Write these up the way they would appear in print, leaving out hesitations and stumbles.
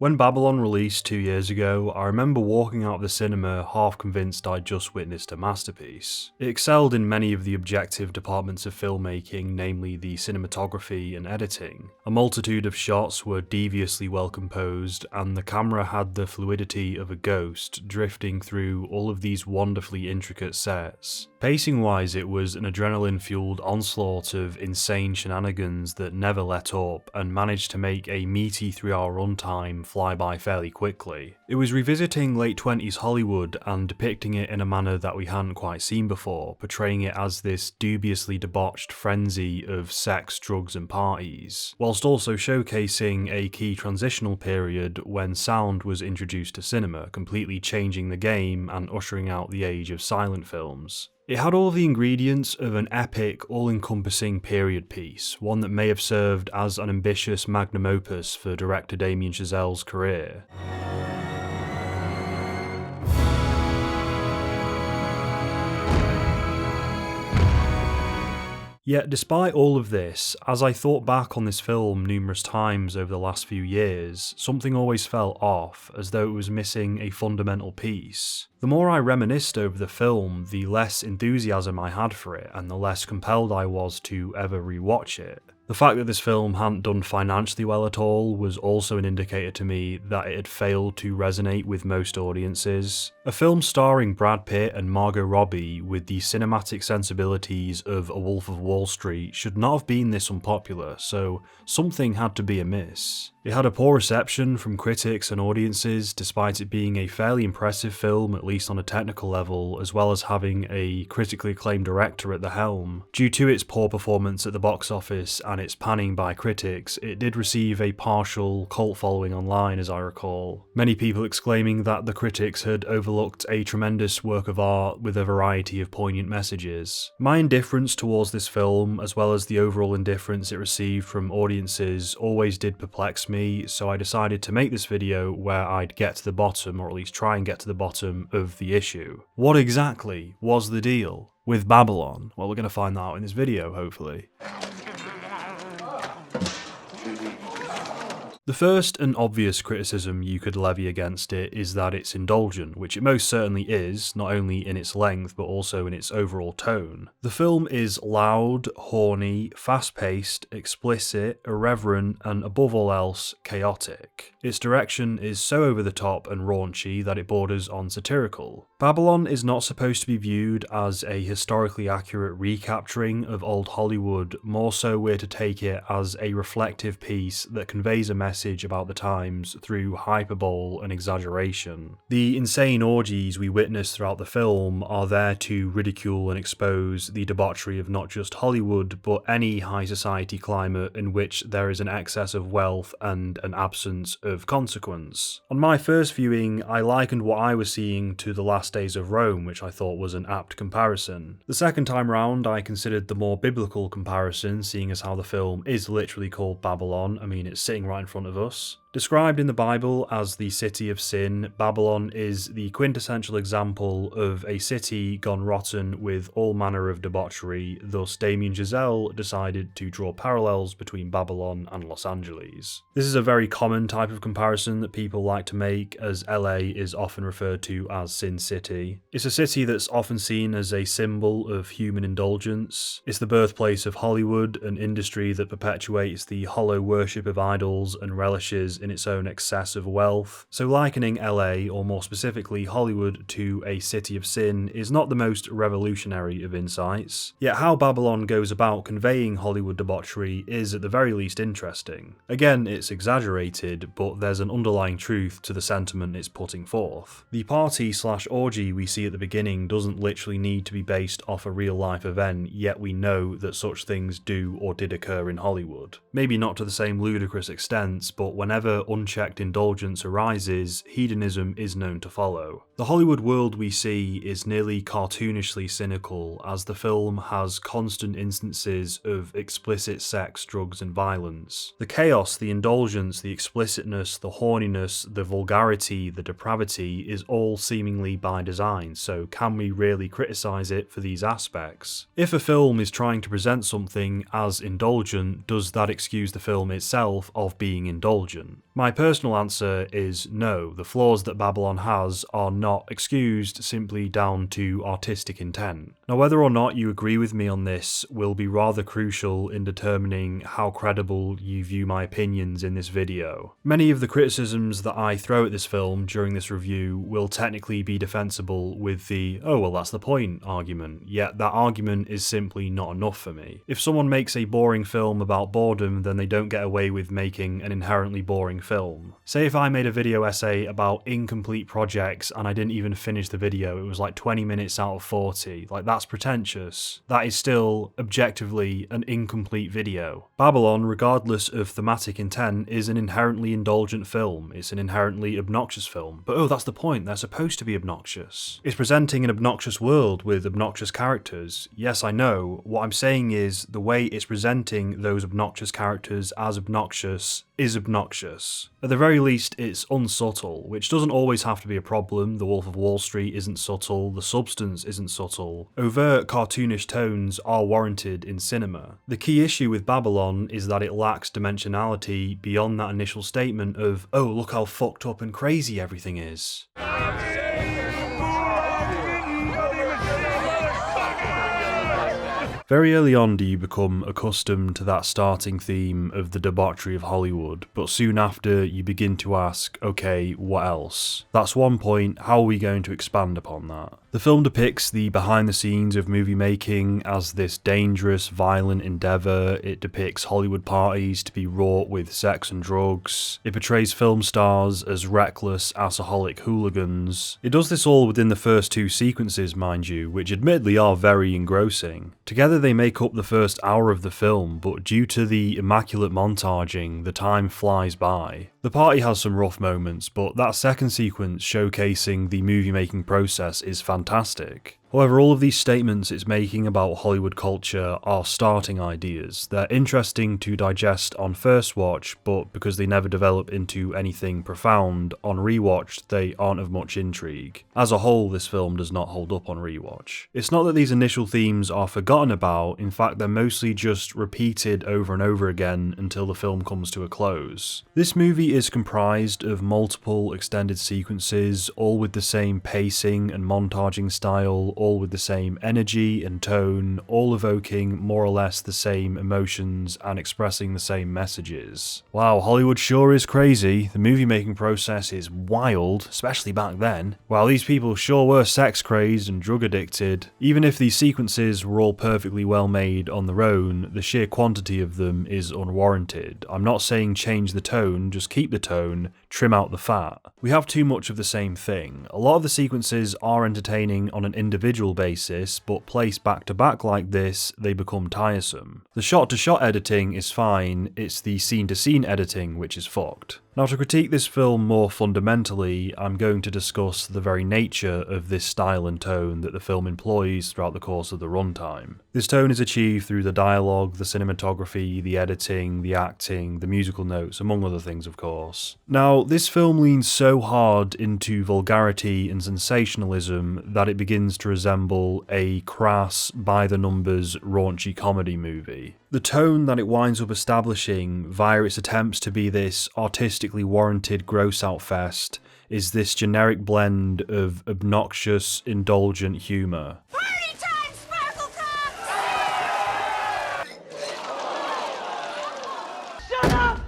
When Babylon released 2 years ago, I remember walking out of the cinema half convinced I'd just witnessed a masterpiece. It excelled in many of the objective departments of filmmaking, namely the cinematography and editing. A multitude of shots were deviously well composed, and the camera had the fluidity of a ghost drifting through all of these wonderfully intricate sets. Pacing-wise, it was an adrenaline-fueled onslaught of insane shenanigans that never let up, and managed to make a meaty 3-hour runtime fly by fairly quickly. It was revisiting late 20s Hollywood and depicting it in a manner that we hadn't quite seen before, portraying it as this dubiously debauched frenzy of sex, drugs and parties, whilst also showcasing a key transitional period when sound was introduced to cinema, completely changing the game and ushering out the age of silent films. It had all the ingredients of an epic, all-encompassing period piece, one that may have served as an ambitious magnum opus for director Damien Chazelle's career. Yet despite all of this, as I thought back on this film numerous times over the last few years, something always felt off, as though it was missing a fundamental piece. The more I reminisced over the film, the less enthusiasm I had for it, and the less compelled I was to ever rewatch it. The fact that this film hadn't done financially well at all was also an indicator to me that it had failed to resonate with most audiences. A film starring Brad Pitt and Margot Robbie with the cinematic sensibilities of A Wolf of Wall Street should not have been this unpopular, so something had to be amiss. It had a poor reception from critics and audiences, despite it being a fairly impressive film, at least on a technical level, as well as having a critically acclaimed director at the helm. Due to its poor performance at the box office and its panning by critics, it did receive a partial cult following online, as I recall. Many people exclaiming that the critics had overlooked a tremendous work of art with a variety of poignant messages. My indifference towards this film, as well as the overall indifference it received from audiences, always did perplex me, so I decided to make this video where I'd get to the bottom, or at least try and get to the bottom of the issue. What exactly was the deal with Babylon? Well, we're going to find that out in this video, hopefully. The first and obvious criticism you could levy against it is that it's indulgent, which it most certainly is, not only in its length but also in its overall tone. The film is loud, horny, fast-paced, explicit, irreverent, and above all else, chaotic. Its direction is so over the top and raunchy that it borders on satirical. Babylon is not supposed to be viewed as a historically accurate recapturing of old Hollywood, more so we're to take it as a reflective piece that conveys a message about the times through hyperbole and exaggeration. The insane orgies we witness throughout the film are there to ridicule and expose the debauchery of not just Hollywood, but any high society climate in which there is an excess of wealth and an absence of consequence. On my first viewing, I likened what I was seeing to The Last Days of Rome, which I thought was an apt comparison. The second time round, I considered the more biblical comparison, seeing as how the film is literally called Babylon. I mean, it's sitting right in front of us. Described in the Bible as the city of sin, Babylon is the quintessential example of a city gone rotten with all manner of debauchery, thus Damien Chazelle decided to draw parallels between Babylon and Los Angeles. This is a very common type of comparison that people like to make, as LA is often referred to as Sin City. It's a city that's often seen as a symbol of human indulgence. It's the birthplace of Hollywood, an industry that perpetuates the hollow worship of idols and relishes in its own excess of wealth. So likening LA, or more specifically Hollywood, to a city of sin is not the most revolutionary of insights. Yet how Babylon goes about conveying Hollywood debauchery is at the very least interesting. Again, it's exaggerated, but there's an underlying truth to the sentiment it's putting forth. The party/orgy we see at the beginning doesn't literally need to be based off a real life event, yet we know that such things do or did occur in Hollywood. Maybe not to the same ludicrous extent, but whenever unchecked indulgence arises, hedonism is known to follow. The Hollywood world we see is nearly cartoonishly cynical, as the film has constant instances of explicit sex, drugs and violence. The chaos, the indulgence, the explicitness, the horniness, the vulgarity, the depravity is all seemingly by design, so can we really criticise it for these aspects? If a film is trying to present something as indulgent, does that excuse the film itself of being indulgent? My personal answer is no, the flaws that Babylon has are not excused simply down to artistic intent. Now, whether or not you agree with me on this will be rather crucial in determining how credible you view my opinions in this video. Many of the criticisms that I throw at this film during this review will technically be defensible with the "oh well that's the point" argument, yet that argument is simply not enough for me. If someone makes a boring film about boredom, then they don't get away with making an inherently boring film. Say if I made a video essay about incomplete projects and I didn't even finish the video, it was like 20 minutes out of 40, like that's pretentious. That is still, objectively, an incomplete video. Babylon, regardless of thematic intent, is an inherently indulgent film. It's an inherently obnoxious film. But oh, that's the point, they're supposed to be obnoxious. It's presenting an obnoxious world with obnoxious characters. Yes, I know. What I'm saying is, the way it's presenting those obnoxious characters as obnoxious is obnoxious. At the very least, it's unsubtle, which doesn't always have to be a problem. The Wolf of Wall Street isn't subtle, the substance isn't subtle. Overt cartoonish tones are warranted in cinema. The key issue with Babylon is that it lacks dimensionality beyond that initial statement of, oh, look how fucked up and crazy everything is. Very early on do you become accustomed to that starting theme of the debauchery of Hollywood, but soon after you begin to ask, okay, what else? That's one point, how are we going to expand upon that? The film depicts the behind the scenes of movie making as this dangerous, violent endeavour. It depicts Hollywood parties to be wrought with sex and drugs. It portrays film stars as reckless, alcoholic hooligans. It does this all within the first two sequences, mind you, which admittedly are very engrossing. Together they make up the first hour of the film, but due to the immaculate montaging, the time flies by. The party has some rough moments, but that second sequence showcasing the movie making process is fantastic. However, all of these statements it's making about Hollywood culture are starting ideas. They're interesting to digest on first watch, but because they never develop into anything profound, on rewatch they aren't of much intrigue. As a whole, this film does not hold up on rewatch. It's not that these initial themes are forgotten about, in fact they're mostly just repeated over and over again until the film comes to a close. This movie is comprised of multiple extended sequences, all with the same pacing and montaging style, all with the same energy and tone, all evoking more or less the same emotions and expressing the same messages. Wow, Hollywood sure is crazy. The movie making process is wild, especially back then. While these people sure were sex crazed and drug addicted, even if these sequences were all perfectly well made on their own, the sheer quantity of them is unwarranted. I'm not saying change the tone, just keep the tone, trim out the fat. We have too much of the same thing. A lot of the sequences are entertaining on an individual basis, but placed back to back like this, they become tiresome. The shot to shot editing is fine, it's the scene to scene editing which is fucked. Now, to critique this film more fundamentally, I'm going to discuss the very nature of this style and tone that the film employs throughout the course of the runtime. This tone is achieved through the dialogue, the cinematography, the editing, the acting, the musical notes, among other things of course. Now, this film leans so hard into vulgarity and sensationalism that it begins to resemble a crass, by-the-numbers, raunchy comedy movie. The tone that it winds up establishing via its attempts to be this artistically warranted gross-out fest is this generic blend of obnoxious, indulgent humour. Party time, Sparkle Cocks! Shut up!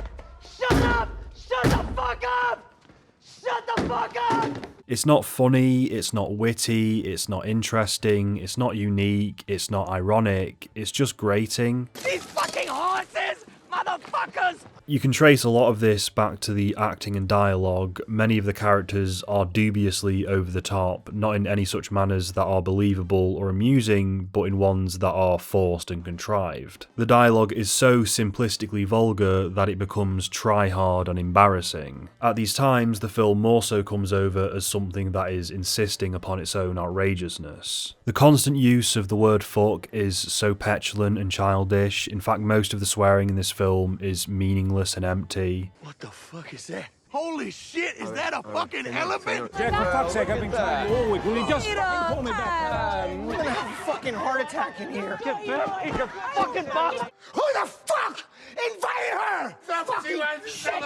Shut up! Shut the fuck up! Shut the fuck up! It's not funny, it's not witty, it's not interesting, it's not unique, it's not ironic, it's just grating. These fucking horses! Motherfuckers! You can trace a lot of this back to the acting and dialogue. Many of the characters are dubiously over the top, not in any such manners that are believable or amusing, but in ones that are forced and contrived. The dialogue is so simplistically vulgar that it becomes try-hard and embarrassing. At these times, the film also comes over as something that is insisting upon its own outrageousness. The constant use of the word fuck is so petulant and childish. In fact, most of the swearing in this film is meaningless and empty. What the fuck is that? Holy shit, is that a fucking elephant? Jack, for fuck's sake, I've been trying to all week. Will you just fucking pull me back? I'm gonna have a fucking heart attack in here. Get back in your fucking box. Who the fuck invited her? Fucking shit.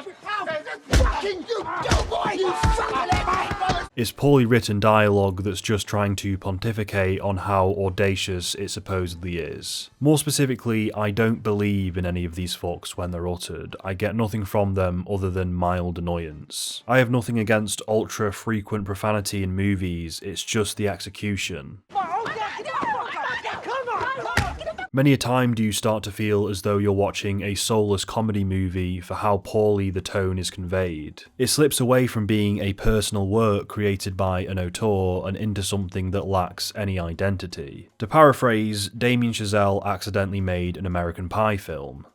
Fucking you boy, you fucking It's poorly written dialogue that's just trying to pontificate on how audacious it supposedly is. More specifically, I don't believe in any of these fucks when they're uttered. I get nothing from them other than mild annoyance. I have nothing against ultra frequent profanity in movies, it's just the execution. Many a time do you start to feel as though you're watching a soulless comedy movie for how poorly the tone is conveyed. It slips away from being a personal work created by an auteur and into something that lacks any identity. To paraphrase, Damien Chazelle accidentally made an American Pie film.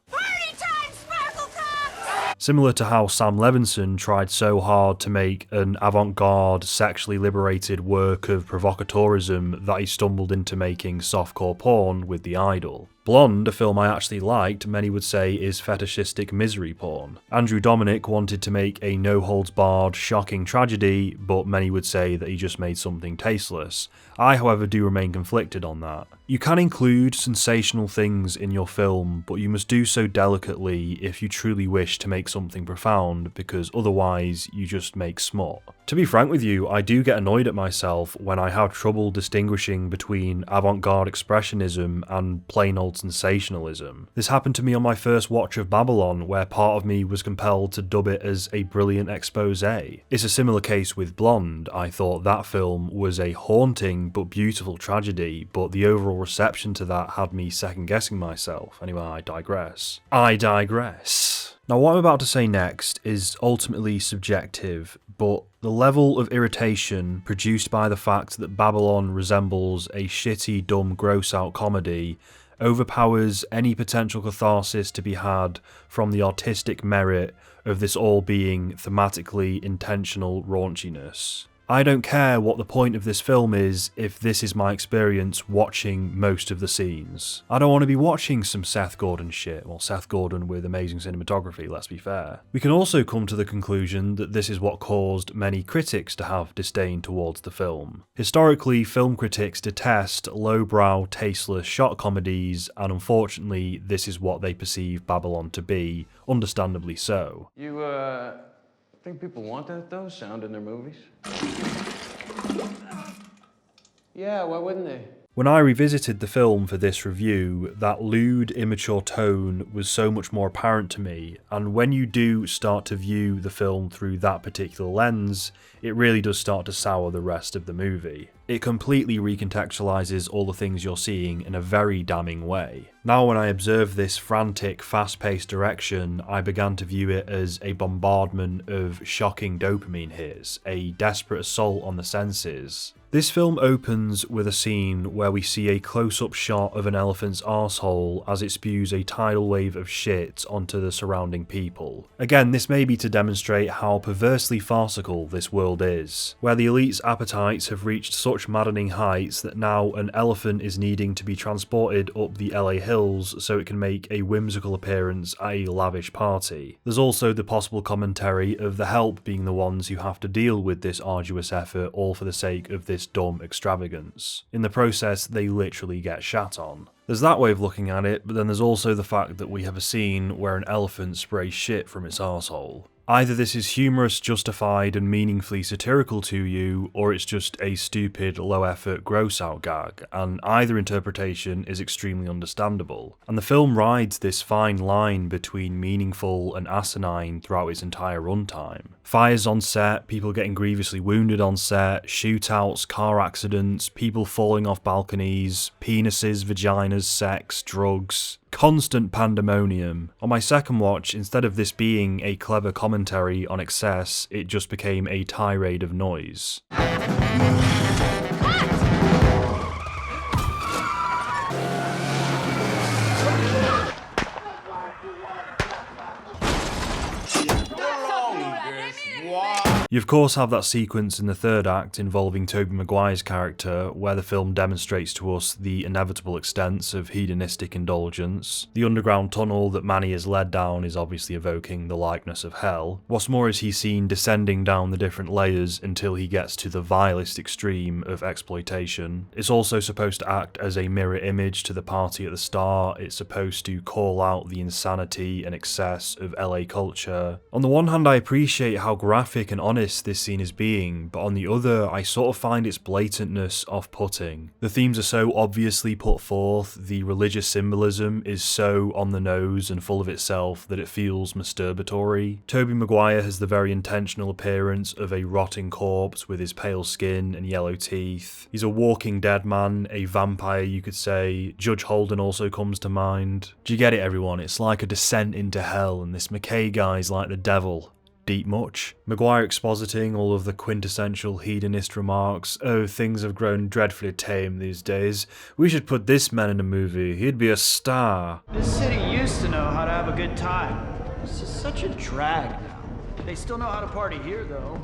Similar to how Sam Levinson tried so hard to make an avant-garde, sexually liberated work of provocateurism that he stumbled into making softcore porn with The Idol. Blonde, a film I actually liked, many would say is fetishistic misery porn. Andrew Dominik wanted to make a no-holds-barred, shocking tragedy, but many would say that he just made something tasteless. I, however, do remain conflicted on that. You can include sensational things in your film, but you must do so delicately if you truly wish to make something profound, because otherwise you just make smut. To be frank with you, I do get annoyed at myself when I have trouble distinguishing between avant-garde expressionism and plain old sensationalism. This happened to me on my first watch of Babylon, where part of me was compelled to dub it as a brilliant expose. It's a similar case with Blonde. I thought that film was a haunting but beautiful tragedy, but the overall reception to that had me second guessing myself. Anyway, I digress. Now what I'm about to say next is ultimately subjective, but the level of irritation produced by the fact that Babylon resembles a shitty, dumb, gross-out comedy overpowers any potential catharsis to be had from the artistic merit of this all being thematically intentional raunchiness. I don't care what the point of this film is if this is my experience watching most of the scenes. I don't want to be watching some Seth Gordon shit, well, Seth Gordon with amazing cinematography, let's be fair. We can also come to the conclusion that this is what caused many critics to have disdain towards the film. Historically, film critics detest lowbrow, tasteless shot comedies, and unfortunately, this is what they perceive Babylon to be, understandably so. You, think people want that, though? Sound in their movies? Yeah, why wouldn't they? When I revisited the film for this review, that lewd, immature tone was so much more apparent to me, and when you do start to view the film through that particular lens, it really does start to sour the rest of the movie. It completely recontextualizes all the things you're seeing in a very damning way. Now when I observed this frantic, fast-paced direction, I began to view it as a bombardment of shocking dopamine hits, a desperate assault on the senses. This film opens with a scene where we see a close-up shot of an elephant's arsehole as it spews a tidal wave of shit onto the surrounding people. Again, this may be to demonstrate how perversely farcical this world is, where the elite's appetites have reached such maddening heights that now an elephant is needing to be transported up the LA hills so it can make a whimsical appearance at a lavish party. There's also the possible commentary of the help being the ones who have to deal with this arduous effort all for the sake of this dumb extravagance. In the process, they literally get shat on. There's that way of looking at it, but then there's also the fact that we have a scene where an elephant sprays shit from its arsehole. Either this is humorous, justified, and meaningfully satirical to you, or it's just a stupid, low-effort, gross-out gag, and either interpretation is extremely understandable. And the film rides this fine line between meaningful and asinine throughout its entire runtime. Fires on set, people getting grievously wounded on set, shootouts, car accidents, people falling off balconies, penises, vaginas, sex, drugs. Constant pandemonium. On my second watch, instead of this being a clever commentary on excess, it just became a tirade of noise. You of course have that sequence in the third act involving Tobey Maguire's character, where the film demonstrates to us the inevitable extents of hedonistic indulgence. The underground tunnel that Manny is led down is obviously evoking the likeness of hell. What's more is he's seen descending down the different layers until he gets to the vilest extreme of exploitation. It's also supposed to act as a mirror image to the party at the start. It's supposed to call out the insanity and excess of LA culture. On the one hand, I appreciate how graphic and honest this scene is being, but on the other, I sort of find its blatantness off-putting. The themes are so obviously put forth, the religious symbolism is so on the nose and full of itself that it feels masturbatory. Tobey Maguire has the very intentional appearance of a rotting corpse with his pale skin and yellow teeth. He's a walking dead man, a vampire you could say. Judge Holden also comes to mind. Do you get it, everyone? It's like a descent into hell, and this McKay guy's like the devil. Deep much? Maguire expositing all of the quintessential hedonist remarks. Oh, things have grown dreadfully tame these days. We should put this man in a movie. He'd be a star. This city used to know how to have a good time. This is such a drag now. They still know how to party here, though.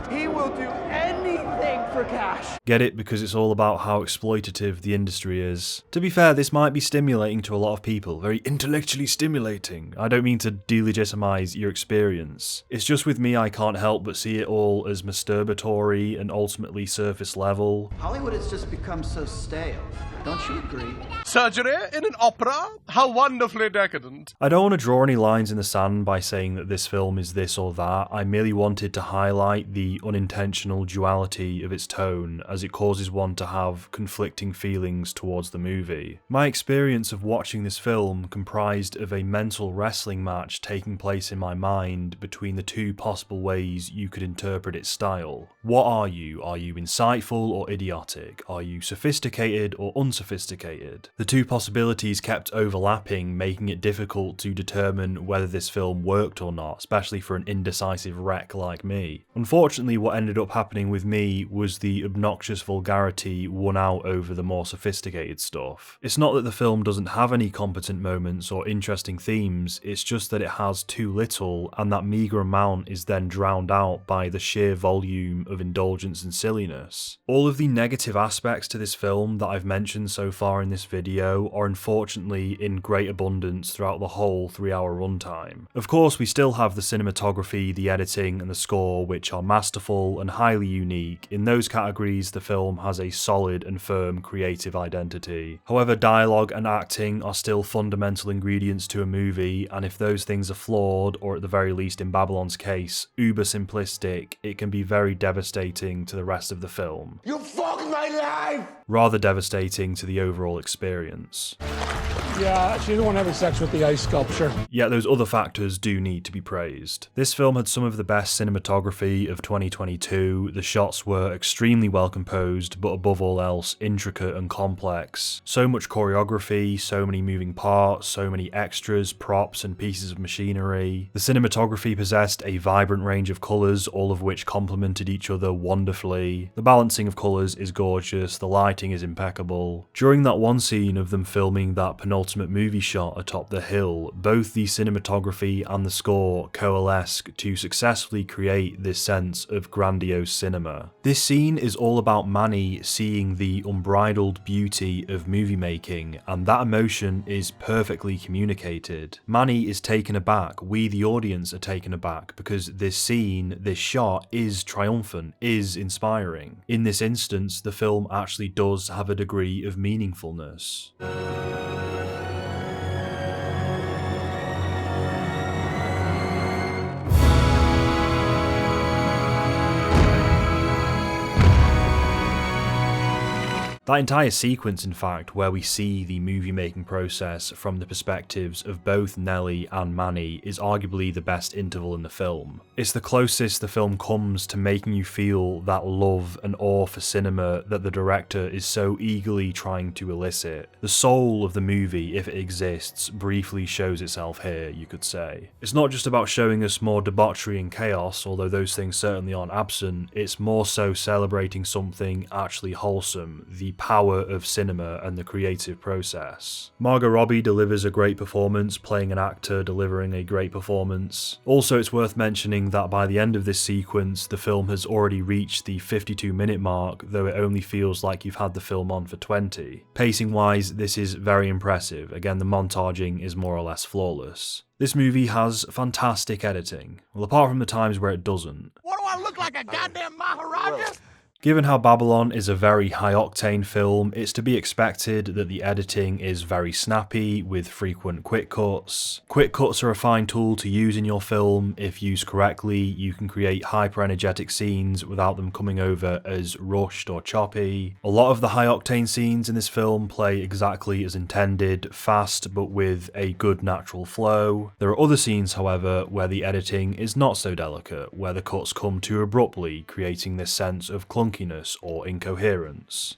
He will do anything for cash. Get it? Because it's all about how exploitative the industry is. To be fair, this might be stimulating to a lot of people. Very intellectually stimulating. I don't mean to delegitimize your experience. It's just with me, I can't help but see it all as masturbatory and ultimately surface level. Hollywood has just become so stale. Don't you agree? Surgery in an opera? How wonderfully decadent. I don't want to draw any lines in the sand by saying that this film is this or that. I merely wanted to highlight the unintentional duality of its tone, as it causes one to have conflicting feelings towards the movie. My experience of watching this film comprised of a mental wrestling match taking place in my mind between the two possible ways you could interpret its style. What are you? Are you insightful or idiotic? Are you sophisticated or unsophisticated? The two possibilities kept overlapping, making it difficult to determine whether this film worked or not, especially for an indecisive wreck like me. Unfortunately, what ended up happening with me was the obnoxious vulgarity won out over the more sophisticated stuff. It's not that the film doesn't have any competent moments or interesting themes, it's just that it has too little, and that meagre amount is then drowned out by the sheer volume of indulgence and silliness. All of the negative aspects to this film that I've mentioned so far in this video are unfortunately in great abundance throughout the whole 3-hour runtime. Of course, we still have the cinematography, the editing, and the score, which are masterful and highly unique. In those categories, the film has a solid and firm creative identity. However, dialogue and acting are still fundamental ingredients to a movie, and if those things are flawed, or at the very least in Babylon's case, uber simplistic, it can be very devastating to the rest of the film. You fucked my life! Rather devastating to the overall experience. Yeah, she's the one having sex with the ice sculpture. Yet those other factors do need to be praised. This film had some of the best cinematography of 2022, the shots were extremely well composed, but above all else, intricate and complex. So much choreography, so many moving parts, so many extras, props and pieces of machinery. The cinematography possessed a vibrant range of colours, all of which complemented each other wonderfully. The balancing of colours is gorgeous, the lighting is impeccable. During that one scene of them filming that penultimate movie shot atop the hill, both the cinematography and the score coalesce to successfully create this sense of grandiose cinema. This scene is all about Manny seeing the unbridled beauty of movie making, and that emotion is perfectly communicated. Manny is taken aback, we the audience are taken aback, because this scene, this shot is triumphant, is inspiring. In this instance, the film actually does have a degree of meaningfulness. That entire sequence, in fact, where we see the movie-making process from the perspectives of both Nellie and Manny, is arguably the best interval in the film. It's the closest the film comes to making you feel that love and awe for cinema that the director is so eagerly trying to elicit. The soul of the movie, if it exists, briefly shows itself here, you could say. It's not just about showing us more debauchery and chaos, although those things certainly aren't absent, it's more so celebrating something actually wholesome, the power of cinema and the creative process. Margot Robbie delivers a great performance, playing an actor delivering a great performance. Also, it's worth mentioning that by the end of this sequence, the film has already reached the 52-minute mark, though it only feels like you've had the film on for 20. Pacing-wise, this is very impressive. Again, the montaging is more or less flawless. This movie has fantastic editing. Well, apart from the times where it doesn't. What do I look like, a goddamn Maharaja? Given how Babylon is a very high-octane film, it's to be expected that the editing is very snappy, with frequent quick cuts. Quick cuts are a fine tool to use in your film. If used correctly, you can create hyper-energetic scenes without them coming over as rushed or choppy. A lot of the high-octane scenes in this film play exactly as intended, fast but with a good natural flow. There are other scenes, however, where the editing is not so delicate, where the cuts come too abruptly, creating this sense of clunkiness or incoherence.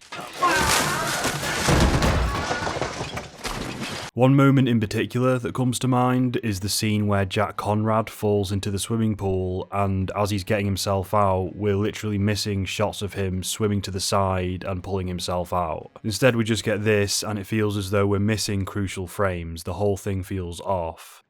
One moment in particular that comes to mind is the scene where Jack Conrad falls into the swimming pool, and as he's getting himself out, we're literally missing shots of him swimming to the side and pulling himself out. Instead, we just get this, and it feels as though we're missing crucial frames. The whole thing feels off.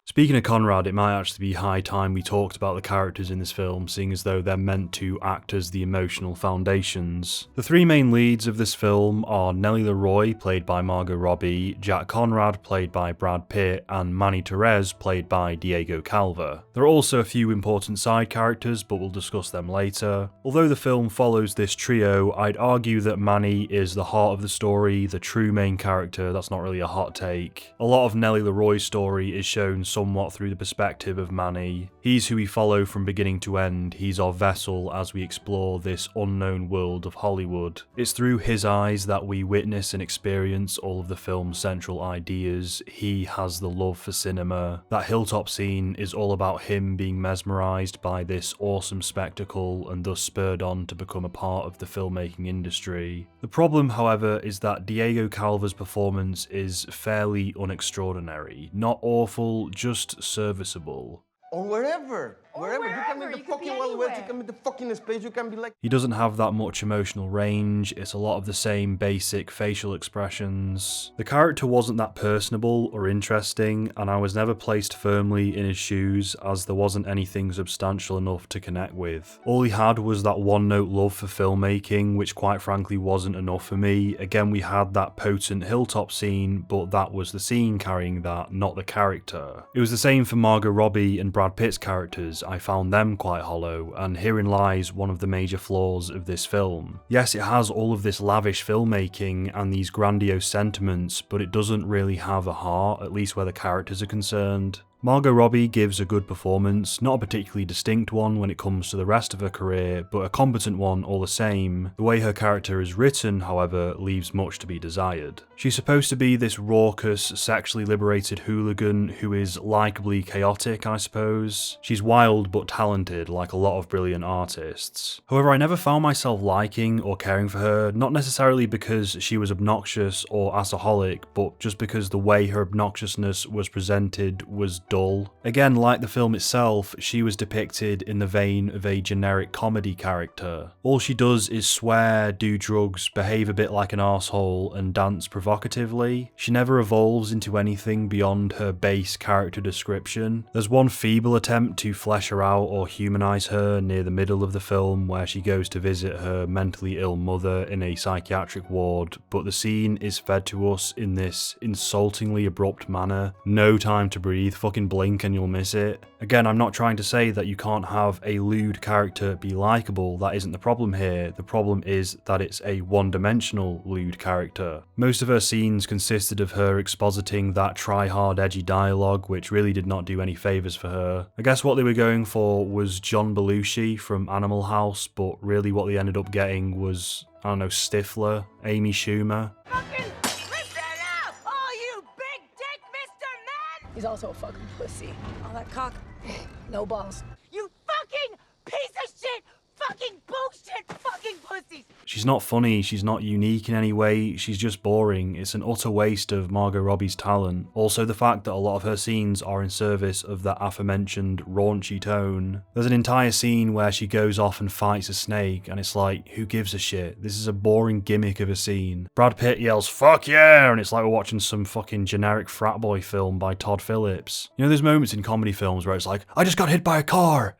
Speaking of Conrad, it might actually be high time we talked about the characters in this film, seeing as though they're meant to act as the emotional foundations. The three main leads of this film are Nellie Leroy, played by Margot Robbie, Jack Conrad, played by Brad Pitt, and Manny Torres, played by Diego Calva. There are also a few important side characters, but we'll discuss them later. Although the film follows this trio, I'd argue that Manny is the heart of the story, the true main character. That's not really a hot take. A lot of Nellie Leroy's story is shown somewhat through the perspective of Manny. He's who we follow from beginning to end. He's our vessel as we explore this unknown world of Hollywood. It's through his eyes that we witness and experience all of the film's central ideas. He has the love for cinema. That hilltop scene is all about him being mesmerized by this awesome spectacle and thus spurred on to become a part of the filmmaking industry. The problem, however, is that Diego Calva's performance is fairly unextraordinary. Not awful, just serviceable. Or wherever. Wherever. You can wherever. be You the could be fucking Wild West, you anywhere. can be the fucking space, you can be like... He doesn't have that much emotional range, it's a lot of the same basic facial expressions. The character wasn't that personable or interesting, and I was never placed firmly in his shoes as there wasn't anything substantial enough to connect with. All he had was that one-note love for filmmaking, which quite frankly wasn't enough for me. Again, we had that potent hilltop scene, but that was the scene carrying that, not the character. It was the same for Margot Robbie and Brad Pitt's characters. I found them quite hollow, and herein lies one of the major flaws of this film. Yes, it has all of this lavish filmmaking and these grandiose sentiments, but it doesn't really have a heart, at least where the characters are concerned. Margot Robbie gives a good performance, not a particularly distinct one when it comes to the rest of her career, but a competent one all the same. The way her character is written, however, leaves much to be desired. She's supposed to be this raucous, sexually liberated hooligan who is likeably chaotic, I suppose. She's wild but talented, like a lot of brilliant artists. However, I never found myself liking or caring for her, not necessarily because she was obnoxious or assaholic, but just because the way her obnoxiousness was presented was dull. Again, like the film itself, she was depicted in the vein of a generic comedy character. All she does is swear, do drugs, behave a bit like an arsehole, and dance provocatively. She never evolves into anything beyond her base character description. There's one feeble attempt to flesh her out or humanize her near the middle of the film, where she goes to visit her mentally ill mother in a psychiatric ward, but the scene is fed to us in this insultingly abrupt manner. No time to breathe, fucking blink and you'll miss it. Again, I'm not trying to say that you can't have a lewd character be likeable. That isn't the problem here. The problem is that it's a one-dimensional lewd character. Most of her scenes consisted of her expositing that try-hard edgy dialogue, which really did not do any favours for her. I guess what they were going for was John Belushi from Animal House, but really what they ended up getting was, I don't know, Stifler, Amy Schumer. Fucking listen up, all you big dick Mr. Man! He's also a fucking pussy. All that cock. No balls. You fucking piece of shit! Fucking bullshit fucking pussies! She's not funny, she's not unique in any way, she's just boring. It's an utter waste of Margot Robbie's talent. Also, the fact that a lot of her scenes are in service of that aforementioned raunchy tone. There's an entire scene where she goes off and fights a snake, and it's like, who gives a shit? This is a boring gimmick of a scene. Brad Pitt yells, "Fuck yeah!" and it's like we're watching some fucking generic frat boy film by Todd Phillips. You know, there's moments in comedy films where it's like, I just got hit by a car!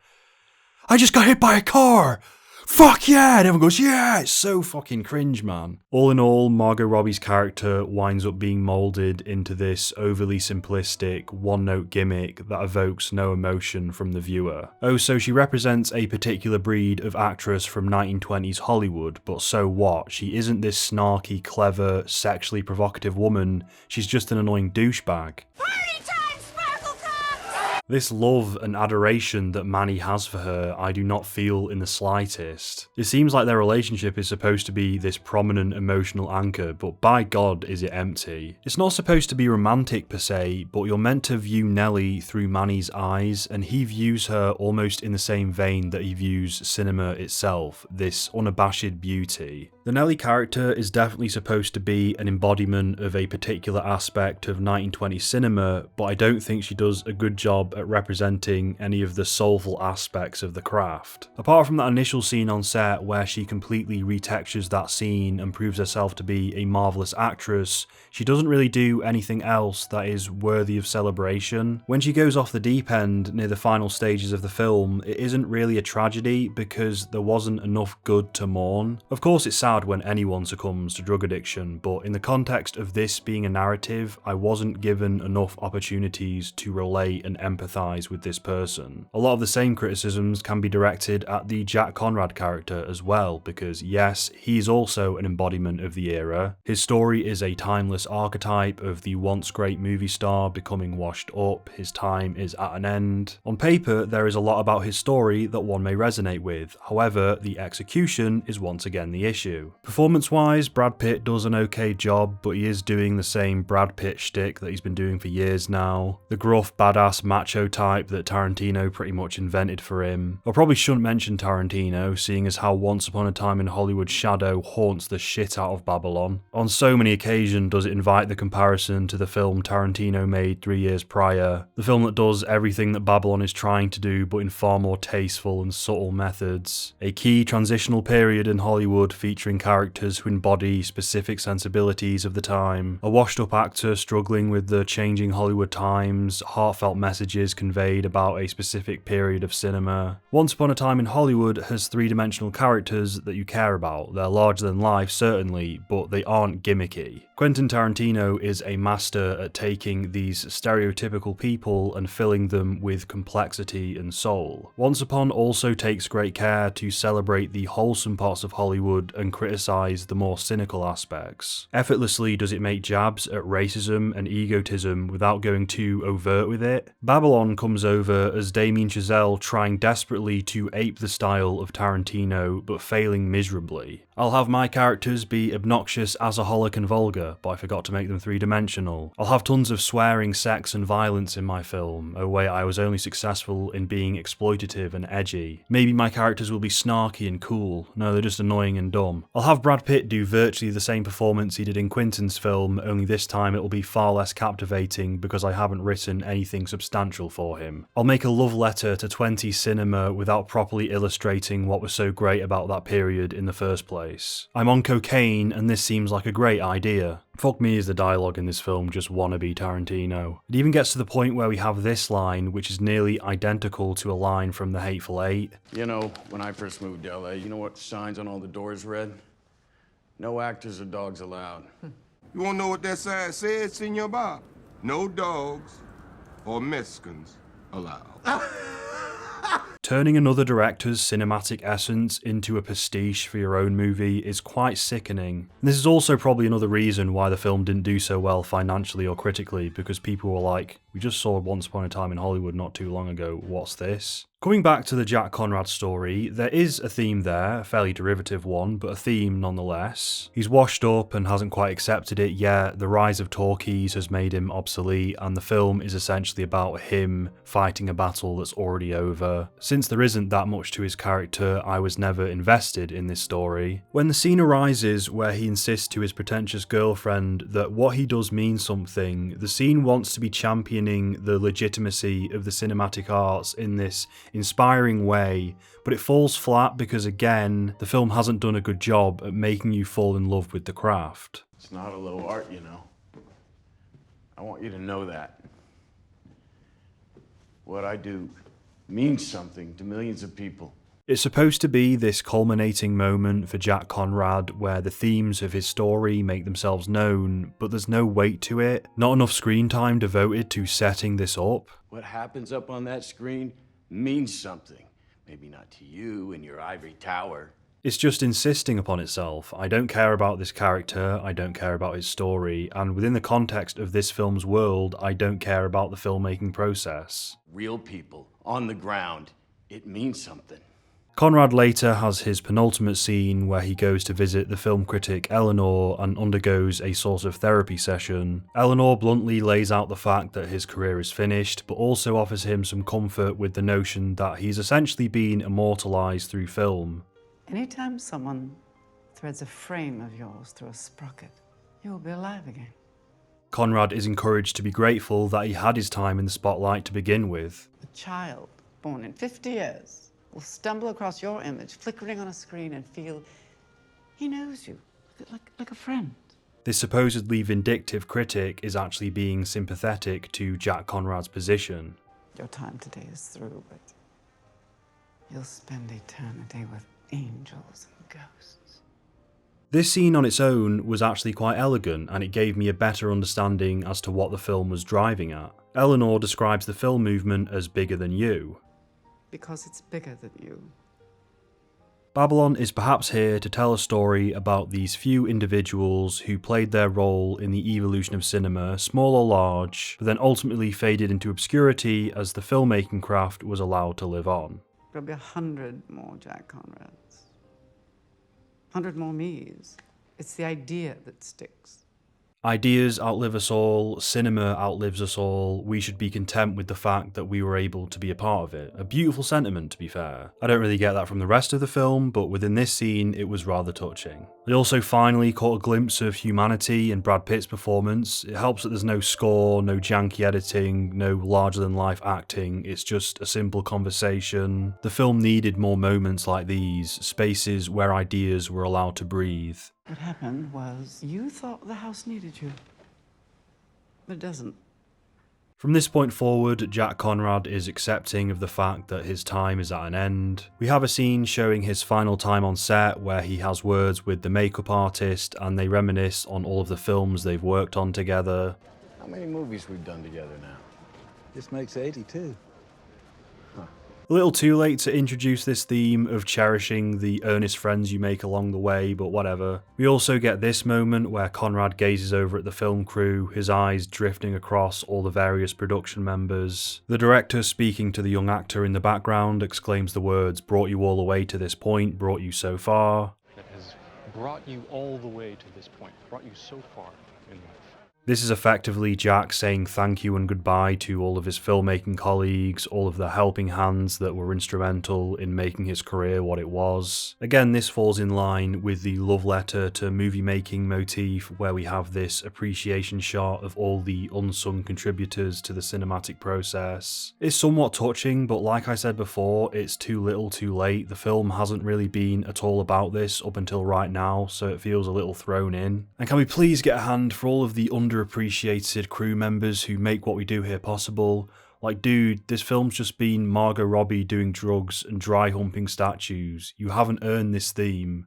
I just got hit by a car! Fuck yeah! And everyone goes, yeah! It's so fucking cringe, man. All in all, Margot Robbie's character winds up being moulded into this overly simplistic, one-note gimmick that evokes no emotion from the viewer. Oh, so she represents a particular breed of actress from 1920s Hollywood, but so what? She isn't this snarky, clever, sexually provocative woman, she's just an annoying douchebag. This love and adoration that Manny has for her, I do not feel in the slightest. It seems like their relationship is supposed to be this prominent emotional anchor, but by God is it empty. It's not supposed to be romantic per se, but you're meant to view Nellie through Manny's eyes, and he views her almost in the same vein that he views cinema itself, this unabashed beauty. The Nellie character is definitely supposed to be an embodiment of a particular aspect of 1920s cinema, but I don't think she does a good job at representing any of the soulful aspects of the craft. Apart from that initial scene on set where she completely retextures that scene and proves herself to be a marvellous actress, she doesn't really do anything else that is worthy of celebration. When she goes off the deep end near the final stages of the film, it isn't really a tragedy because there wasn't enough good to mourn. Of course it's sad when anyone succumbs to drug addiction, but in the context of this being a narrative, I wasn't given enough opportunities to relate and empathise with this person. A lot of the same criticisms can be directed at the Jack Conrad character as well, because yes, he's also an embodiment of the era. His story is a timeless archetype of the once great movie star becoming washed up, his time is at an end. On paper, there is a lot about his story that one may resonate with, however, the execution is once again the issue. Performance-wise, Brad Pitt does an okay job, but he is doing the same Brad Pitt shtick that he's been doing for years now. The gruff, badass, macho type that Tarantino pretty much invented for him. I probably shouldn't mention Tarantino, seeing as how Once Upon a Time in Hollywood's shadow haunts the shit out of Babylon. On so many occasions does it invite the comparison to the film Tarantino made 3 years prior, the film that does everything that Babylon is trying to do but in far more tasteful and subtle methods. A key transitional period in Hollywood featuring characters who embody specific sensibilities of the time. A washed up actor struggling with the changing Hollywood times, heartfelt messages conveyed about a specific period of cinema. Once Upon a Time in Hollywood has three-dimensional characters that you care about. They're larger than life, certainly, but they aren't gimmicky. Quentin Tarantino is a master at taking these stereotypical people and filling them with complexity and soul. Once Upon also takes great care to celebrate the wholesome parts of Hollywood and criticize the more cynical aspects. Effortlessly does it make jabs at racism and egotism without going too overt with it. Babylon comes over as Damien Chazelle trying desperately to ape the style of Tarantino but failing miserably. I'll have my characters be obnoxious, asaholic and vulgar, but I forgot to make them three-dimensional. I'll have tons of swearing, sex and violence in my film, oh wait, I was only successful in being exploitative and edgy. Maybe my characters will be snarky and cool, no, they're just annoying and dumb. I'll have Brad Pitt do virtually the same performance he did in Quentin's film, only this time it'll be far less captivating because I haven't written anything substantial for him. I'll make a love letter to 20s cinema without properly illustrating what was so great about that period in the first place. I'm on cocaine and this seems like a great idea. Fuck me is the dialogue in this film just wannabe Tarantino. It even gets to the point where we have this line, which is nearly identical to a line from The Hateful Eight. You know, when I first moved to LA, you know what signs on all the doors read? No actors or dogs allowed. You wanna know what that sign says, Senor Bob? No dogs or Mexicans allowed. Turning another director's cinematic essence into a pastiche for your own movie is quite sickening. And this is also probably another reason why the film didn't do so well financially or critically, because people were like, we just saw Once Upon a Time in Hollywood not too long ago, what's this? Coming back to the Jack Conrad story, there is a theme there, a fairly derivative one, but a theme nonetheless. He's washed up and hasn't quite accepted it yet, the rise of talkies has made him obsolete, and the film is essentially about him fighting a battle that's already over. Since since there isn't that much to his character, I was never invested in this story. When the scene arises where he insists to his pretentious girlfriend that what he does means something, the scene wants to be championing the legitimacy of the cinematic arts in this inspiring way, but it falls flat because, again, the film hasn't done a good job at making you fall in love with the craft. It's not a low art, you know. I want you to know that. What I do means something to millions of people. It's supposed to be this culminating moment for Jack Conrad where the themes of his story make themselves known, but there's no weight to it, not enough screen time devoted to setting this up. What happens up on that screen means something. Maybe not to you in your ivory tower. It's just insisting upon itself. I don't care about this character, I don't care about his story, and within the context of this film's world, I don't care about the filmmaking process. Real people, on the ground, it means something. Conrad later has his penultimate scene where he goes to visit the film critic Eleanor and undergoes a sort of therapy session. Eleanor bluntly lays out the fact that his career is finished, but also offers him some comfort with the notion that he's essentially been immortalized through film. Anytime someone threads a frame of yours through a sprocket, you will be alive again. Conrad is encouraged to be grateful that he had his time in the spotlight to begin with. A child born in 50 years will stumble across your image flickering on a screen and feel he knows you, like a friend. This supposedly vindictive critic is actually being sympathetic to Jack Conrad's position. Your time today is through, but you'll spend eternity with angels and ghosts. This scene on its own was actually quite elegant, and it gave me a better understanding as to what the film was driving at. Eleanor describes the film movement as bigger than you. Because it's bigger than you. Babylon is perhaps here to tell a story about these few individuals who played their role in the evolution of cinema, small or large, but then ultimately faded into obscurity as the filmmaking craft was allowed to live on. There'll be 100 more Jack Conrads. 100 more me's. It's the idea that sticks. Ideas outlive us all, cinema outlives us all, we should be content with the fact that we were able to be a part of it. A beautiful sentiment, to be fair. I don't really get that from the rest of the film, but within this scene it was rather touching. I also finally caught a glimpse of humanity in Brad Pitt's performance. It helps that there's no score, no janky editing, no larger-than-life acting, it's just a simple conversation. The film needed more moments like these, spaces where ideas were allowed to breathe. What happened was you thought the house needed you, but it doesn't. From this point forward, Jack Conrad is accepting of the fact that his time is at an end. We have a scene showing his final time on set where he has words with the makeup artist and they reminisce on all of the films they've worked on together. How many movies we've done together now? This makes 82. A little too late to introduce this theme of cherishing the earnest friends you make along the way, but whatever. We also get this moment where Conrad gazes over at the film crew, his eyes drifting across all the various production members. The director, speaking to the young actor in the background, exclaims the words, "Brought you all the way to this point, brought you so far." That has brought you all the way to this point, brought you so far in life. This is effectively Jack saying thank you and goodbye to all of his filmmaking colleagues, all of the helping hands that were instrumental in making his career what it was. Again, this falls in line with the love letter to movie making motif where we have this appreciation shot of all the unsung contributors to the cinematic process. It's somewhat touching, but like I said before, it's too little too late. The film hasn't really been at all about this up until right now, so it feels a little thrown in. And can we please get a hand for all of the underappreciated crew members who make what we do here possible? Like, dude, this film's just been Margot Robbie doing drugs and dry humping statues. You haven't earned this theme.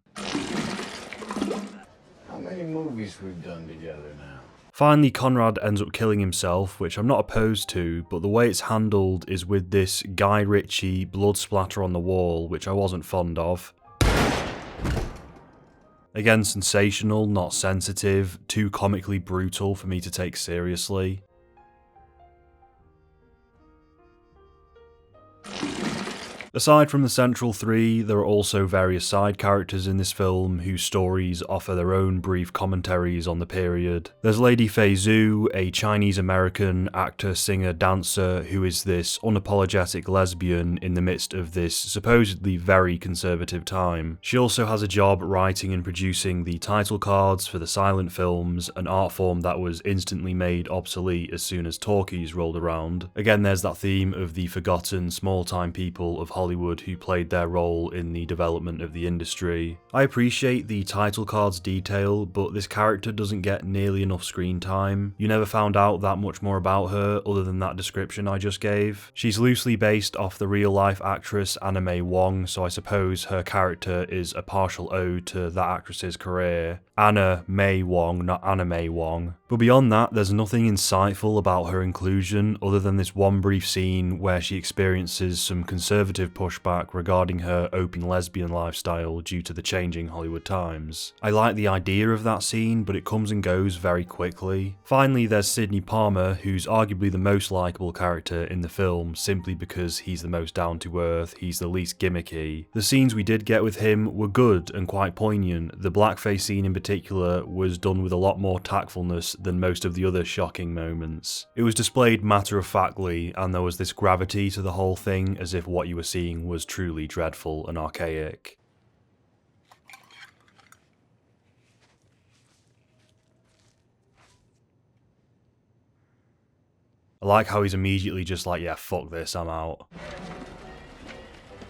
How many movies we've done together now? Finally, Conrad ends up killing himself, which I'm not opposed to, but the way it's handled is with this Guy Ritchie blood splatter on the wall, which I wasn't fond of. Again, sensational, not sensitive, too comically brutal for me to take seriously. Aside from the central three, there are also various side characters in this film whose stories offer their own brief commentaries on the period. There's Lady Fei Zhu, a Chinese-American actor, singer, dancer who is this unapologetic lesbian in the midst of this supposedly very conservative time. She also has a job writing and producing the title cards for the silent films, an art form that was instantly made obsolete as soon as talkies rolled around. Again, there's that theme of the forgotten small-time people of Hollywood who played their role in the development of the industry. I appreciate the title card's detail, but this character doesn't get nearly enough screen time. You never found out that much more about her other than that description I just gave. She's loosely based off the real-life actress Anna May Wong, so I suppose her character is a partial ode to that actress's career. Anna May Wong, not Anna May Wong. But beyond that, there's nothing insightful about her inclusion other than this one brief scene where she experiences some conservative pushback regarding her open lesbian lifestyle due to the changing Hollywood times. I like the idea of that scene, but it comes and goes very quickly. Finally, there's Sidney Palmer, who's arguably the most likeable character in the film simply because he's the most down to earth, he's the least gimmicky. The scenes we did get with him were good and quite poignant. The blackface scene in particular was done with a lot more tactfulness than most of the other shocking moments. It was displayed matter-of-factly, and there was this gravity to the whole thing as if what you were seeing was truly dreadful and archaic. I like how he's immediately just like, yeah, fuck this, I'm out.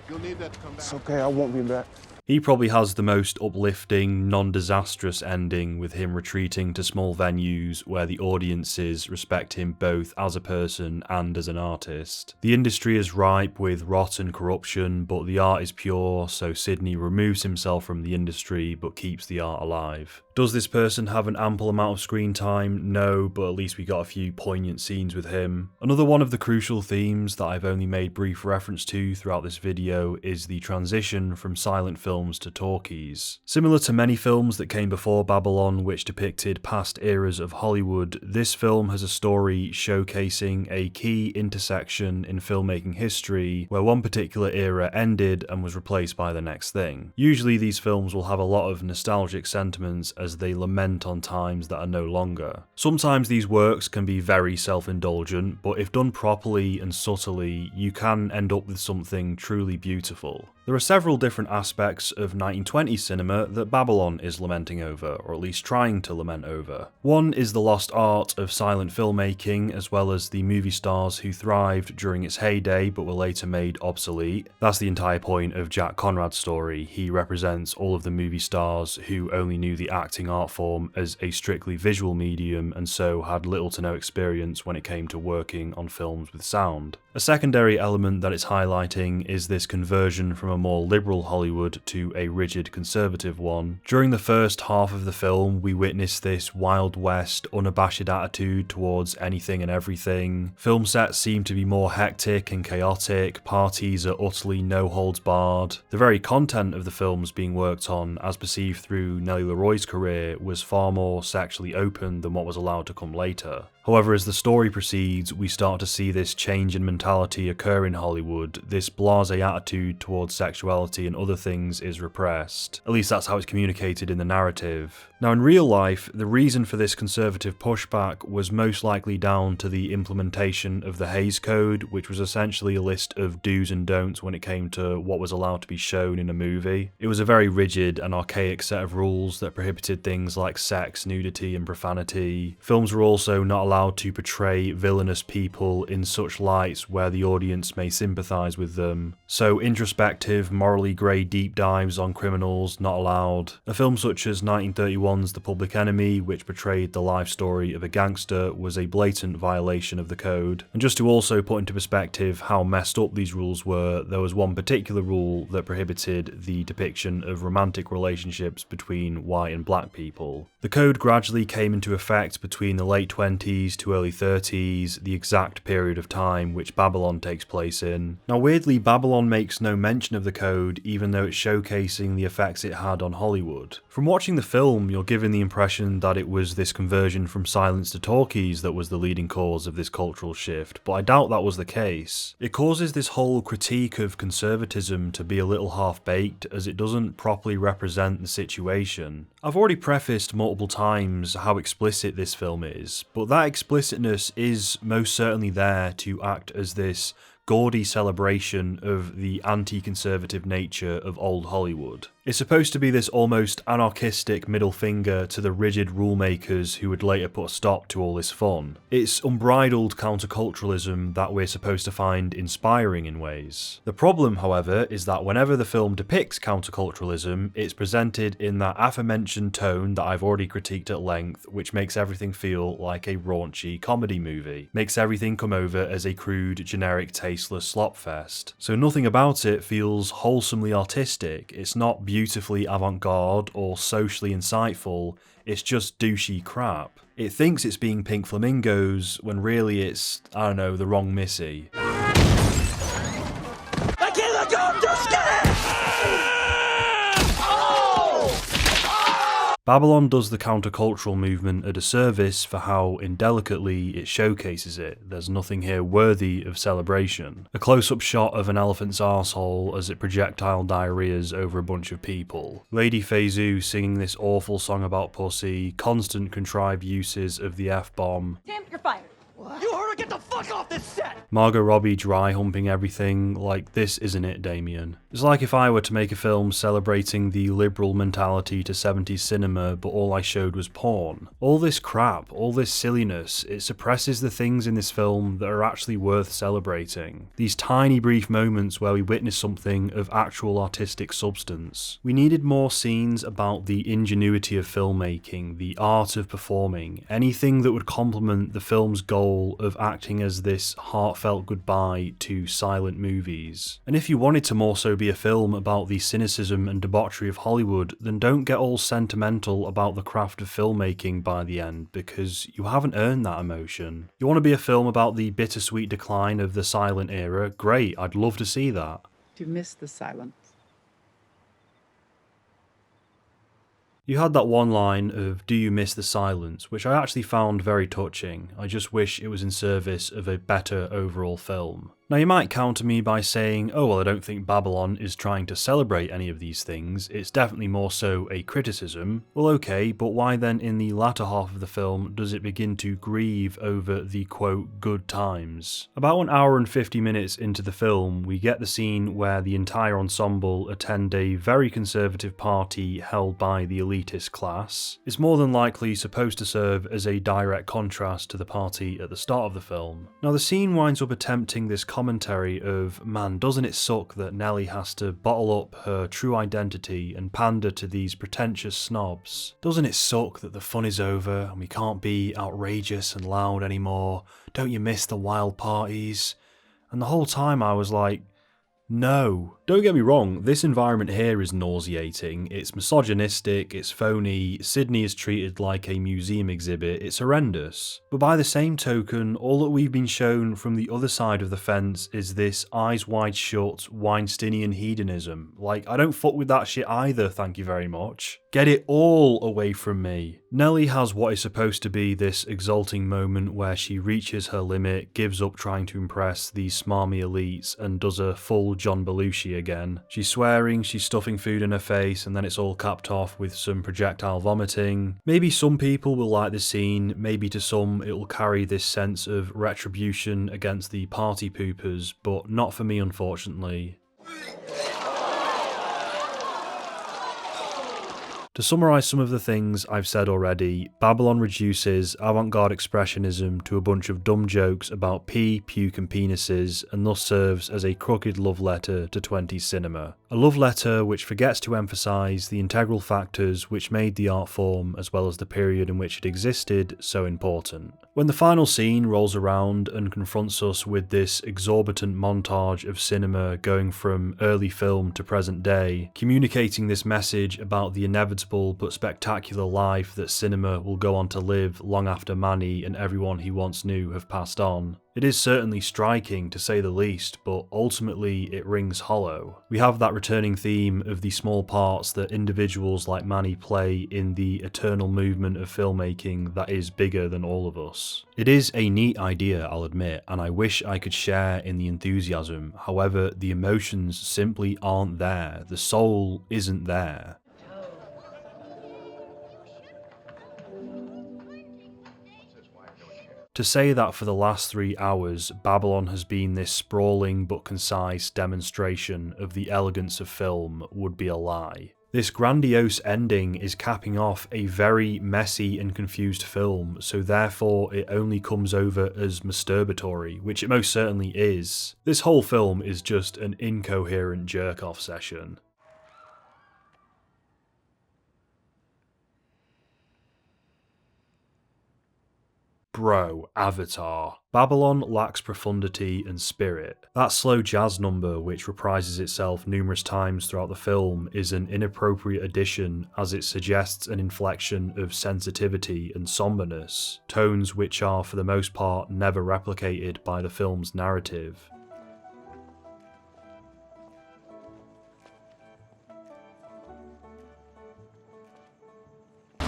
You'll need that to come back. It's okay, I won't be back. He probably has the most uplifting, non-disastrous ending, with him retreating to small venues where the audiences respect him both as a person and as an artist. The industry is ripe with rot and corruption, but the art is pure, so Sidney removes himself from the industry but keeps the art alive. Does this person have an ample amount of screen time? No, but at least we got a few poignant scenes with him. Another one of the crucial themes that I've only made brief reference to throughout this video is the transition from silent films to talkies. Similar to many films that came before Babylon which depicted past eras of Hollywood, this film has a story showcasing a key intersection in filmmaking history where one particular era ended and was replaced by the next thing. Usually these films will have a lot of nostalgic sentiments as they lament on times that are no longer. Sometimes these works can be very self-indulgent, but if done properly and subtly, you can end up with something truly beautiful. There are several different aspects of 1920s cinema that Babylon is lamenting over, or at least trying to lament over. One is the lost art of silent filmmaking, as well as the movie stars who thrived during its heyday but were later made obsolete. That's the entire point of Jack Conrad's story. He represents all of the movie stars who only knew the acting art form as a strictly visual medium and so had little to no experience when it came to working on films with sound. A secondary element that it's highlighting is this conversion from a more liberal Hollywood to a rigid conservative one. During the first half of the film, we witness this Wild West, unabashed attitude towards anything and everything. Film sets seem to be more hectic and chaotic, parties are utterly no holds barred. The very content of the films being worked on, as perceived through Nellie Leroy's career, was far more sexually open than what was allowed to come later. However, as the story proceeds, we start to see this change in mentality occur in Hollywood. This blasé attitude towards sexuality and other things is repressed. At least that's how it's communicated in the narrative. Now in real life, the reason for this conservative pushback was most likely down to the implementation of the Hays Code, which was essentially a list of do's and don'ts when it came to what was allowed to be shown in a movie. It was a very rigid and archaic set of rules that prohibited things like sex, nudity and profanity. Films were also not allowed to portray villainous people in such lights where the audience may sympathise with them. So introspective, morally grey deep dives on criminals not allowed. A film such as 1931's The Public Enemy, which portrayed the life story of a gangster, was a blatant violation of the code. And just to also put into perspective how messed up these rules were, there was one particular rule that prohibited the depiction of romantic relationships between white and black people. The code gradually came into effect between the late 20s to early 30s, the exact period of time which Babylon takes place in. Now weirdly, Babylon makes no mention of the code, even though it's showcasing the effects it had on Hollywood. From watching the film, you'll you're given the impression that it was this conversion from silence to talkies that was the leading cause of this cultural shift, but I doubt that was the case. It causes this whole critique of conservatism to be a little half-baked, as it doesn't properly represent the situation. I've already prefaced multiple times how explicit this film is, but that explicitness is most certainly there to act as this gaudy celebration of the anti-conservative nature of old Hollywood. It's supposed to be this almost anarchistic middle finger to the rigid rule makers who would later put a stop to all this fun. It's unbridled counterculturalism that we're supposed to find inspiring in ways. The problem, however, is that whenever the film depicts counterculturalism, it's presented in that aforementioned tone that I've already critiqued at length, which makes everything feel like a raunchy comedy movie. Makes everything come over as a crude, generic, tasteless slopfest. So nothing about it feels wholesomely artistic. It's not beautifully avant-garde or socially insightful, it's just douchey crap. It thinks it's being Pink Flamingos when really it's, I don't know, the wrong Missy. I can't let go, I'm too scared! Babylon does the countercultural movement a disservice for how indelicately it showcases it. There's nothing here worthy of celebration. A close-up shot of an elephant's arsehole as it projectile diarrheas over a bunch of people. Lady Feizu singing this awful song about pussy, constant contrived uses of the F-bomb. Tim, you're fired. What? You heard her, get the fuck off this set! Margot Robbie dry humping everything, like this isn't it, Damien. It's like if I were to make a film celebrating the liberal mentality to 70s cinema, but all I showed was porn. All this crap, all this silliness, it suppresses the things in this film that are actually worth celebrating. These tiny brief moments where we witness something of actual artistic substance. We needed more scenes about the ingenuity of filmmaking, the art of performing, anything that would complement the film's goal of acting as this heartfelt goodbye to silent movies. And if you wanted to more so be a film about the cynicism and debauchery of Hollywood, then don't get all sentimental about the craft of filmmaking by the end, because you haven't earned that emotion. You want to be a film about the bittersweet decline of the silent era? Great, I'd love to see that. Do you miss the silence? You had that one line of "do you miss the silence," which I actually found very touching. I just wish it was in service of a better overall film. Now you might counter me by saying, oh well, I don't think Babylon is trying to celebrate any of these things, it's definitely more so a criticism. Well okay, but why then in the latter half of the film does it begin to grieve over the quote good times? About 1 hour and 50 minutes into the film, we get the scene where the entire ensemble attend a very conservative party held by the elitist class. It's more than likely supposed to serve as a direct contrast to the party at the start of the film. Now the scene winds up attempting this commentary of, man, doesn't it suck that Nellie has to bottle up her true identity and pander to these pretentious snobs? Doesn't it suck that the fun is over and we can't be outrageous and loud anymore? Don't you miss the wild parties? And the whole time I was like, no. Don't get me wrong, this environment here is nauseating, it's misogynistic, it's phony, Sydney is treated like a museum exhibit, it's horrendous. But by the same token, all that we've been shown from the other side of the fence is this eyes wide shut, Weinsteinian hedonism. Like, I don't fuck with that shit either, thank you very much. Get it all away from me. Nellie has what is supposed to be this exalting moment where she reaches her limit, gives up trying to impress these smarmy elites, and does a full John Belushi again. She's swearing, she's stuffing food in her face, and then it's all capped off with some projectile vomiting. Maybe some people will like this scene, maybe to some it will carry this sense of retribution against the party poopers, but not for me unfortunately. To summarise some of the things I've said already, Babylon reduces avant-garde expressionism to a bunch of dumb jokes about pee, puke and penises, and thus serves as a crooked love letter to 20s cinema. A love letter which forgets to emphasise the integral factors which made the art form, as well as the period in which it existed, so important. When the final scene rolls around and confronts us with this exorbitant montage of cinema going from early film to present day, communicating this message about the inevitable irreplaceable but spectacular life that cinema will go on to live long after Manny and everyone he once knew have passed on. It is certainly striking to say the least, but ultimately it rings hollow. We have that returning theme of the small parts that individuals like Manny play in the eternal movement of filmmaking that is bigger than all of us. It is a neat idea, I'll admit, and I wish I could share in the enthusiasm. However, the emotions simply aren't there. The soul isn't there. To say that for the last 3 hours, Babylon has been this sprawling but concise demonstration of the elegance of film would be a lie. This grandiose ending is capping off a very messy and confused film, so therefore it only comes over as masturbatory, which it most certainly is. This whole film is just an incoherent jerk-off session. Bro, Avatar. Babylon lacks profundity and spirit. That slow jazz number, which reprises itself numerous times throughout the film, is an inappropriate addition as it suggests an inflection of sensitivity and somberness, tones which are for the most part never replicated by the film's narrative.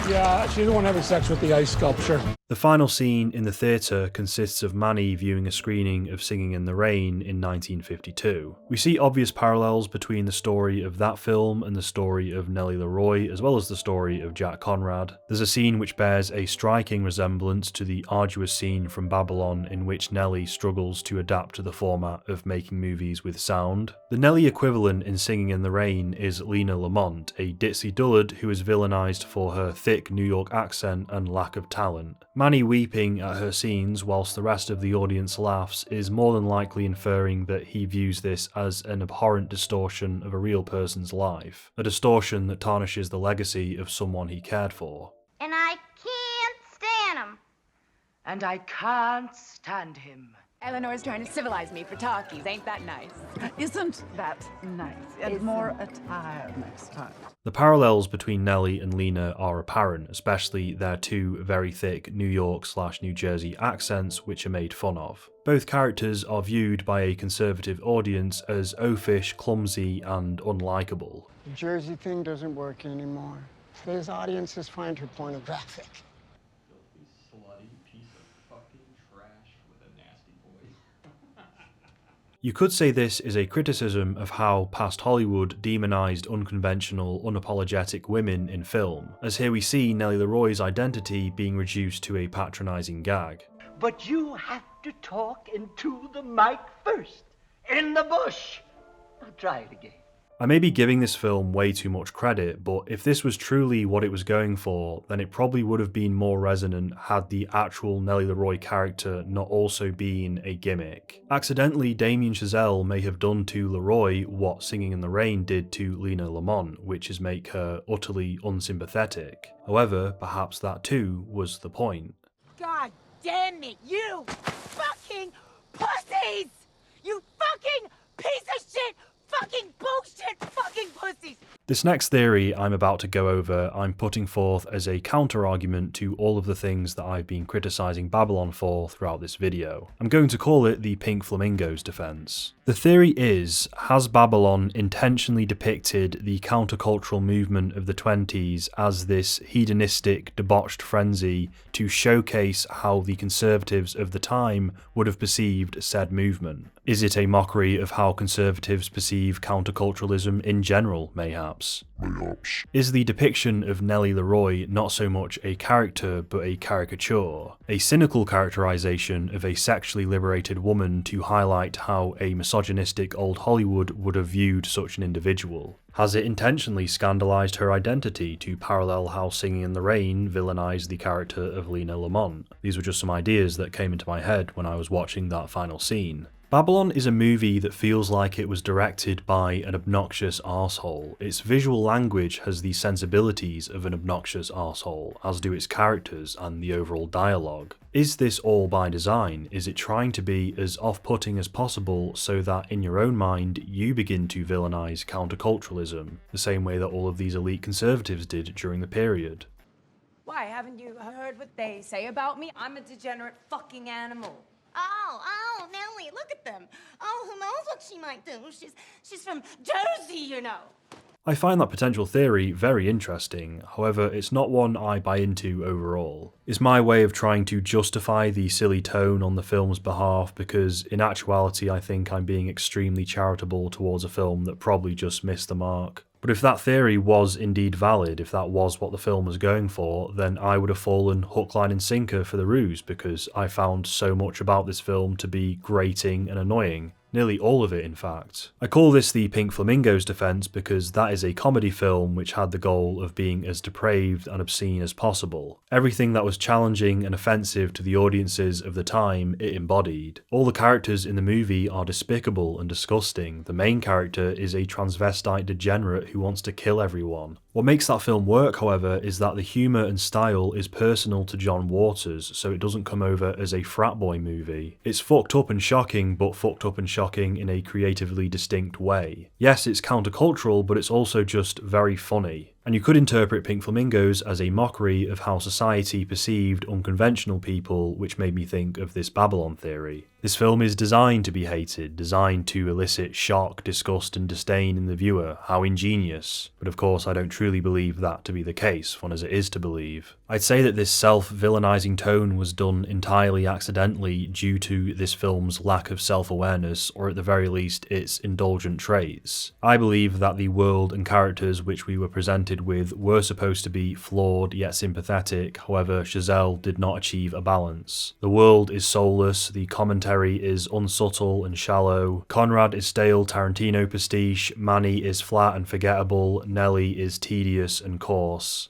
Yeah, she's the one having sex with the ice sculpture. The final scene in the theatre consists of Manny viewing a screening of Singing in the Rain in 1952. We see obvious parallels between the story of that film and the story of Nellie Leroy, as well as the story of Jack Conrad. There's a scene which bears a striking resemblance to the arduous scene from Babylon in which Nellie struggles to adapt to the format of making movies with sound. The Nellie equivalent in Singing in the Rain is Lena Lamont, a ditzy dullard who is villainized for her thick New York accent and lack of talent. Manny weeping at her scenes whilst the rest of the audience laughs is more than likely inferring that he views this as an abhorrent distortion of a real person's life, a distortion that tarnishes the legacy of someone he cared for. And I can't stand him. And I can't stand him. Eleanor's trying to civilize me for talkies. Ain't that nice? Isn't that nice? And more attire next time. The parallels between Nellie and Lena are apparent, especially their two very thick New York/New Jersey accents which are made fun of. Both characters are viewed by a conservative audience as oafish, clumsy, and unlikable. The Jersey thing doesn't work anymore. Today's audiences find her pornographic. You could say this is a criticism of how past Hollywood demonised unconventional, unapologetic women in film, as here we see Nellie Leroy's identity being reduced to a patronising gag. But you have to talk into the mic first. In the bush. Now try it again. I may be giving this film way too much credit, but if this was truly what it was going for, then it probably would have been more resonant had the actual Nellie Leroy character not also been a gimmick. Accidentally, Damien Chazelle may have done to Leroy what Singing in the Rain did to Lena Lamont, which is make her utterly unsympathetic. However, perhaps that too was the point. God damn it, you fucking pussies! You fucking piece of shit! Fucking bullshit fucking pussies! This next theory I'm about to go over, I'm putting forth as a counter-argument to all of the things that I've been criticising Babylon for throughout this video. I'm going to call it the Pink Flamingos defence. The theory is, has Babylon intentionally depicted the countercultural movement of the 20s as this hedonistic, debauched frenzy to showcase how the conservatives of the time would have perceived said movement? Is it a mockery of how conservatives perceive counterculturalism in general, mayhaps? Is the depiction of Nellie Leroy not so much a character but a caricature? A cynical characterization of a sexually liberated woman to highlight how a misogynistic old Hollywood would have viewed such an individual? Has it intentionally scandalized her identity to parallel how Singing in the Rain villainized the character of Lena Lamont? These were just some ideas that came into my head when I was watching that final scene. Babylon is a movie that feels like it was directed by an obnoxious arsehole. Its visual language has the sensibilities of an obnoxious arsehole, as do its characters and the overall dialogue. Is this all by design? Is it trying to be as off-putting as possible so that in your own mind you begin to villainize counterculturalism, the same way that all of these elite conservatives did during the period? Why, haven't you heard what they say about me? I'm a degenerate fucking animal. Oh, Nellie, look at them. Oh, who knows what she might do? She's from Jersey, you know. I find that potential theory very interesting, however it's not one I buy into overall. It's my way of trying to justify the silly tone on the film's behalf because in actuality I think I'm being extremely charitable towards a film that probably just missed the mark. But if that theory was indeed valid, if that was what the film was going for, then I would have fallen hook, line and sinker for the ruse because I found so much about this film to be grating and annoying. Nearly all of it, in fact. I call this the Pink Flamingos defense because that is a comedy film which had the goal of being as depraved and obscene as possible. Everything that was challenging and offensive to the audiences of the time, it embodied. All the characters in the movie are despicable and disgusting. The main character is a transvestite degenerate who wants to kill everyone. What makes that film work, however, is that the humour and style is personal to John Waters, so it doesn't come over as a frat boy movie. It's fucked up and shocking, but fucked up and shocking in a creatively distinct way. Yes, it's countercultural, but it's also just very funny. And you could interpret Pink Flamingos as a mockery of how society perceived unconventional people, which made me think of this Babylon theory. This film is designed to be hated, designed to elicit shock, disgust and disdain in the viewer. How ingenious. But of course I don't truly believe that to be the case, fun as it is to believe. I'd say that this self-villainizing tone was done entirely accidentally due to this film's lack of self-awareness, or at the very least its indulgent traits. I believe that the world and characters which we were presented with were supposed to be flawed yet sympathetic, however Chazelle did not achieve a balance. The world is soulless, the commentary is unsubtle and shallow, Conrad is stale Tarantino pastiche, Manny is flat and forgettable, Nellie is tedious and coarse.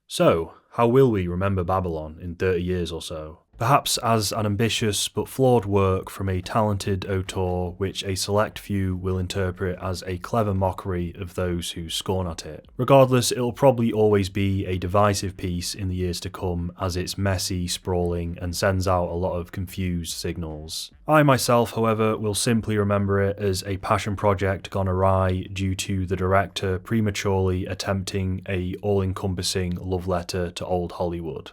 So, how will we remember Babylon in 30 years or so? Perhaps as an ambitious but flawed work from a talented auteur which a select few will interpret as a clever mockery of those who scorn at it. Regardless, it'll probably always be a divisive piece in the years to come as it's messy, sprawling, and sends out a lot of confused signals. I myself, however, will simply remember it as a passion project gone awry due to the director prematurely attempting a all-encompassing love letter to old Hollywood.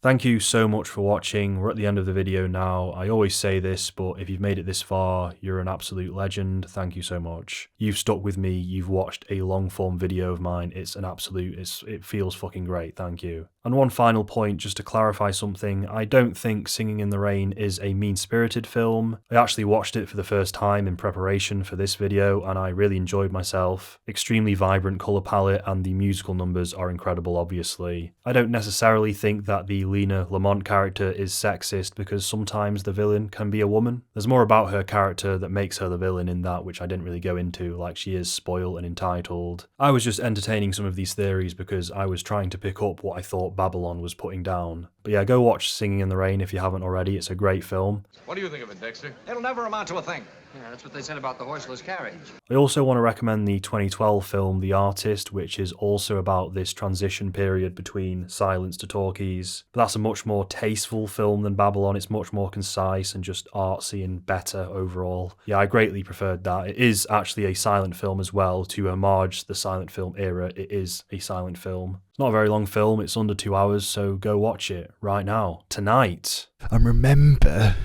Thank you so much for watching. We're at the end of the video now. I always say this, but if you've made it this far, you're an absolute legend. Thank you so much. You've stuck with me. You've watched a long form video of mine. It's an absolute, it feels fucking great. Thank you. And one final point, just to clarify something, I don't think Singing in the Rain is a mean-spirited film. I actually watched it for the first time in preparation for this video, and I really enjoyed myself. Extremely vibrant colour palette, and the musical numbers are incredible, obviously. I don't necessarily think that the Lena Lamont character is sexist, because sometimes the villain can be a woman. There's more about her character that makes her the villain in that, which I didn't really go into, like she is spoiled and entitled. I was just entertaining some of these theories because I was trying to pick up what I thought Babylon was putting down. But yeah, go watch Singing in the Rain if you haven't already. It's a great film. What do you think of it, Dexter? It'll never amount to a thing. Yeah, that's what they said about the horseless carriage. I also want to recommend the 2012 film The Artist, which is also about this transition period between silence to talkies. But that's a much more tasteful film than Babylon. It's much more concise and just artsy and better overall. Yeah, I greatly preferred that. It is actually a silent film as well, to homage the silent film era. It is a silent film. It's not a very long film, it's under 2 hours, so go watch it right now, tonight. And remember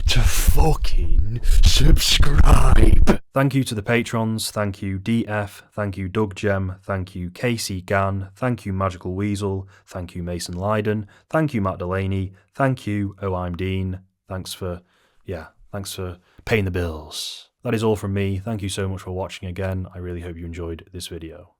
to fucking subscribe. Thank you to the patrons, thank you DF, thank you Doug Gem, thank you Casey Gann, thank you Magical Weasel, thank you Mason Lydon, thank you Matt Delaney, thank you Oh I'm Dean, thanks for paying the bills. That is all from me, thank you so much for watching again, I really hope you enjoyed this video.